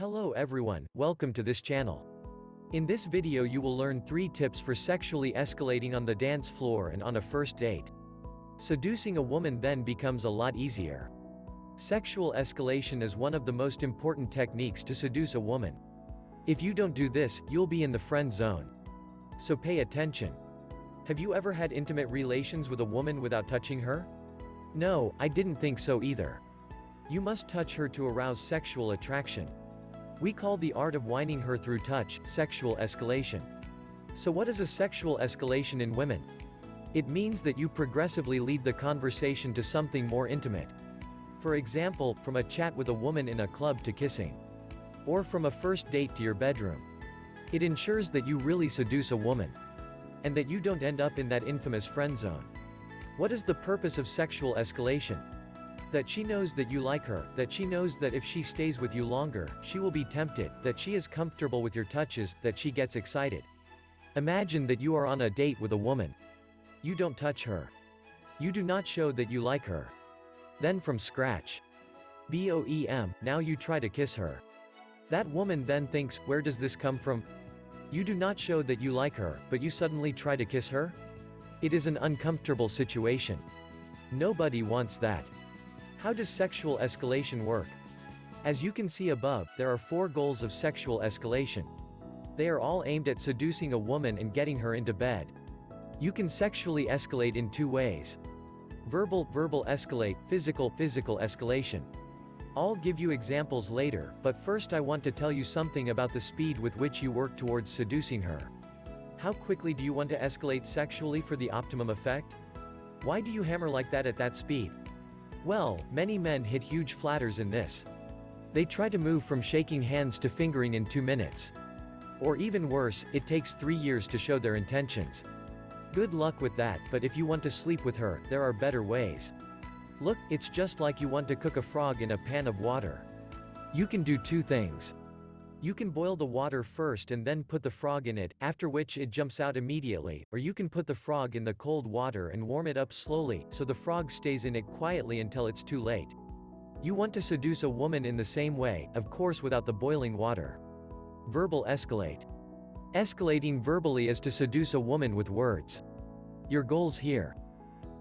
Hello everyone, welcome to this channel. In this video you will learn 3 tips for sexually escalating on the dance floor and on a first date. Seducing a woman then becomes a lot easier. Sexual escalation is one of the most important techniques to seduce a woman. If you don't do this, you'll be in the friend zone. So pay attention. Have you ever had intimate relations with a woman without touching her? No, I didn't think so either. You must touch her to arouse sexual attraction. We call the art of whining her through touch, sexual escalation. So what is a sexual escalation in women? It means that you progressively lead the conversation to something more intimate. For example, from a chat with a woman in a club to kissing. Or from a first date to your bedroom. It ensures that you really seduce a woman. And that you don't end up in that infamous friend zone. What is the purpose of sexual escalation? That she knows that you like her, that she knows that if she stays with you longer, she will be tempted, that she is comfortable with your touches, that she gets excited. Imagine that you are on a date with a woman. You don't touch her. You do not show that you like her. Then from scratch. BOEM, now you try to kiss her. That woman then thinks, where does this come from? You do not show that you like her, but you suddenly try to kiss her? It is an uncomfortable situation. Nobody wants that. How does sexual escalation work? As you can see above, there are 4 goals of sexual escalation. They are all aimed at seducing a woman and getting her into bed. You can sexually escalate in 2 ways. Verbal escalate, physical escalation. I'll give you examples later, but first I want to tell you something about the speed with which you work towards seducing her. How quickly do you want to escalate sexually for the optimum effect? Why do you hammer like that at that speed? Well, many men hit huge flatters in this. They try to move from shaking hands to fingering in 2 minutes. Or even worse, it takes 3 years to show their intentions. Good luck with that, but if you want to sleep with her, there are better ways. Look, it's just like you want to cook a frog in a pan of water. You can do 2 things. You can boil the water first and then put the frog in it, after which it jumps out immediately, or you can put the frog in the cold water and warm it up slowly, so the frog stays in it quietly until it's too late. You want to seduce a woman in the same way, of course without the boiling water. Verbal escalate. Escalating verbally is to seduce a woman with words. Your goals here.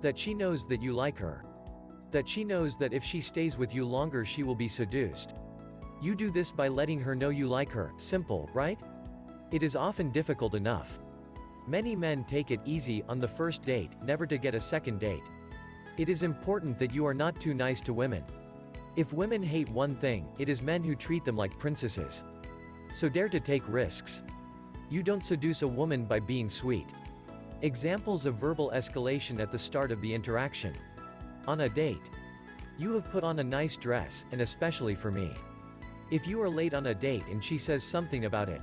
That she knows that you like her. That she knows that if she stays with you longer she will be seduced. You do this by letting her know you like her, simple, right? It is often difficult enough. Many men take it easy on the first date, never to get a second date. It is important that you are not too nice to women. If women hate one thing, it is men who treat them like princesses. So dare to take risks. You don't seduce a woman by being sweet. Examples of verbal escalation at the start of the interaction. On a date. You have put on a nice dress, and especially for me. If you are late on a date and she says something about it.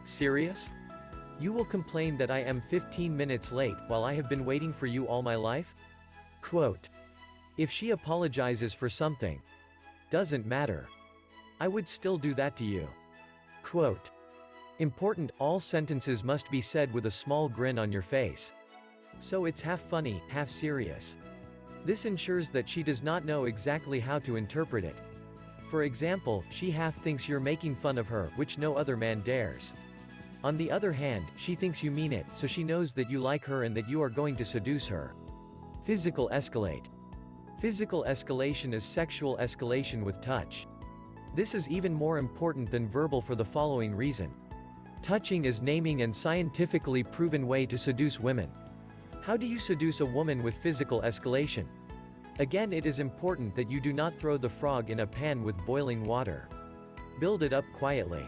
Serious? You will complain that I am 15 minutes late, while I have been waiting for you all my life? Quote. If she apologizes for something. Doesn't matter. I would still do that to you. Quote. Important, all sentences must be said with a small grin on your face. So it's half funny, half serious. This ensures that she does not know exactly how to interpret it. For example, she half thinks you're making fun of her, which no other man dares. On the other hand, she thinks you mean it, so she knows that you like her and that you are going to seduce her. Physical escalate. Physical escalation is sexual escalation with touch. This is even more important than verbal for the following reason. Touching is naming and scientifically proven way to seduce women. How do you seduce a woman with physical escalation? Again, it is important that you do not throw the frog in a pan with boiling water. Build it up quietly.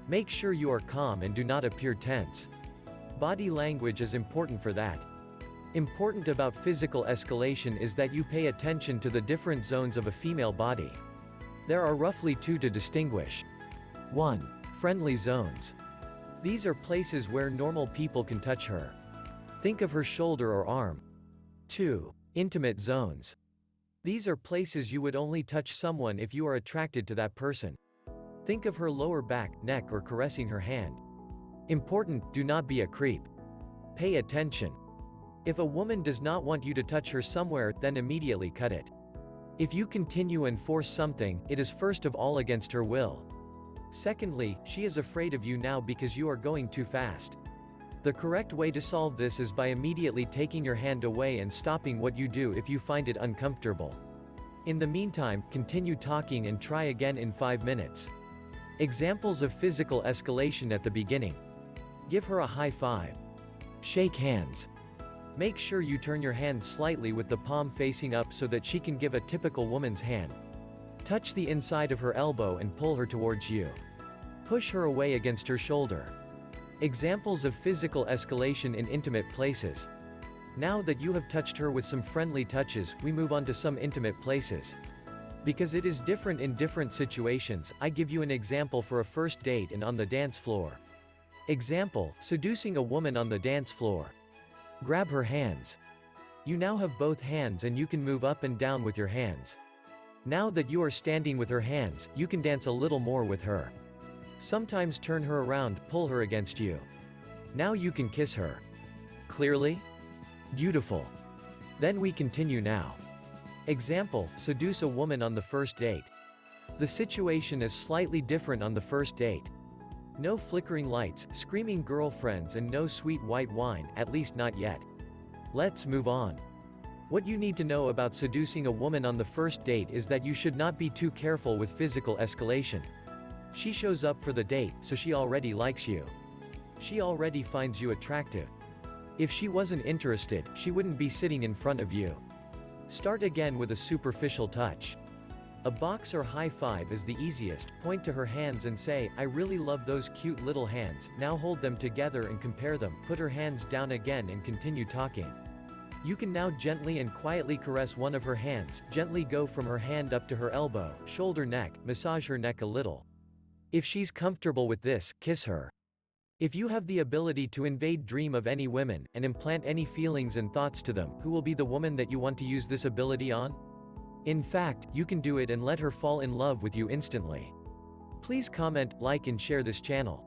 Make sure you are calm and do not appear tense. Body language is important for that. Important about physical escalation is that you pay attention to the different zones of a female body. There are roughly 2 to distinguish. 1. Friendly zones. These are places where normal people can touch her. Think of her shoulder or arm. 2. Intimate zones. These are places you would only touch someone if you are attracted to that person. Think of her lower back, neck or caressing her hand. Important, do not be a creep. Pay attention. If a woman does not want you to touch her somewhere, then immediately cut it. If you continue and force something, it is first of all against her will. Secondly, she is afraid of you now because you are going too fast. The correct way to solve this is by immediately taking your hand away and stopping what you do if you find it uncomfortable. In the meantime, continue talking and try again in 5 minutes. Examples of physical escalation at the beginning. Give her a high five. Shake hands. Make sure you turn your hand slightly with the palm facing up so that she can give a typical woman's hand. Touch the inside of her elbow and pull her towards you. Push her away against her shoulder. Examples of physical escalation in intimate places. Now that you have touched her with some friendly touches, we move on to some intimate places. Because it is different in different situations, I give you an example for a first date and on the dance floor. Example, seducing a woman on the dance floor. Grab her hands. You now have both hands and you can move up and down with your hands. Now that you are standing with her hands, you can dance a little more with her. Sometimes turn her around, pull her against you. Now you can kiss her. Clearly? Beautiful. Then we continue now. Example, seduce a woman on the first date. The situation is slightly different on the first date. No flickering lights, screaming girlfriends and no sweet white wine, at least not yet. Let's move on. What you need to know about seducing a woman on the first date is that you should not be too careful with physical escalation. She shows up for the date, so she already likes you. She already finds you attractive. If she wasn't interested, she wouldn't be sitting in front of you. Start again with a superficial touch. A box or high five is the easiest. Point to her hands and say, "I really love those cute little hands." Now hold them together and compare them. Put her hands down again and continue talking. You can now gently and quietly caress one of her hands. Gently go from her hand up to her elbow, shoulder, neck. Massage her neck a little. If she's comfortable with this, kiss her. If you have the ability to invade dream of any women, and implant any feelings and thoughts to them, who will be the woman that you want to use this ability on? In fact, you can do it and let her fall in love with you instantly. Please comment, like and share this channel.